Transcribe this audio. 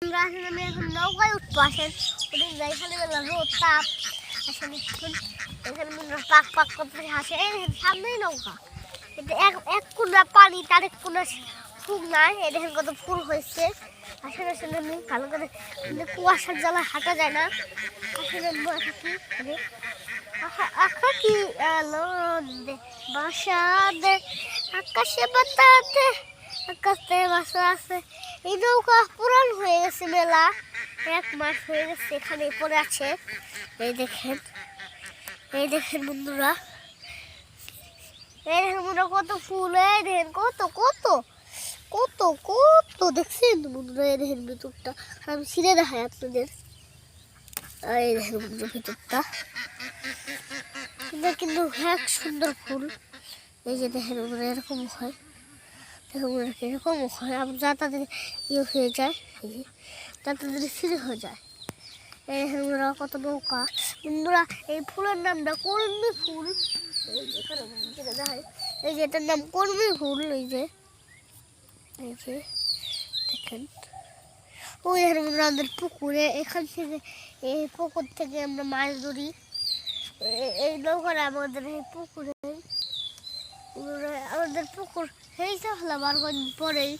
আমরা আসলে আমি এখন নৌকায় উঠবো আসেন ওদের যাইখানে রোদ তাপ আসেন এখানে পাক পাক করতে আসে সামনেই নৌকা কিন্তু এক কুন্ডা পানি তার এক কুন্ডা ফুল নাই এই দেখেন কত ফুল হয়েছে আসলে আসলে আমি ভালো করে কুয়াশার জ্বালা হাঁটা যায় না আসলে থাকি আখা কি আলো দে বাসা দে আকাশে বাতাতে আকাশে বাসা আছে এই নৌকা পুরান হয়ে গেছে মেলা 1 মাস হয়ে গেছে এখানে পড়ে আছে এই দেখেন বন্ধুরা এই দেখেন বন্ধুরা কত ফুল এই দেখেন কত কত কত কত দেখছেন বন্ধুরা এই দেখেন ভিতরটা আমি ছিঁড়ে দেখাই আপনাদের এই দেখেন বন্ধুরা ভিতরটা কিন্তু এক সুন্দর ফুল এই যে দেখেন বন্ধুরা এরকম হয় এরকম হয় আবার যা তাদের ইয়ে হয়ে যায় যা তাদের ছিঁড়ে হয়ে যায় এই দেখেন বন্ধুরা কত নৌকা বন্ধুরা এই ফুলের নামটা কলমি ফুল এই যে এটার নাম কলমি ফুল এই যে দেখেন ওই দেখেন বন্ধুরা আমাদের পুকুরে এখান থেকে এই পুকুর থেকে আমরা মাছ ধরি এই নৌকাটা আমাদের এই পুকুরে আমাদের পুকুর হয়েছে হলাম আর কদিন পরেই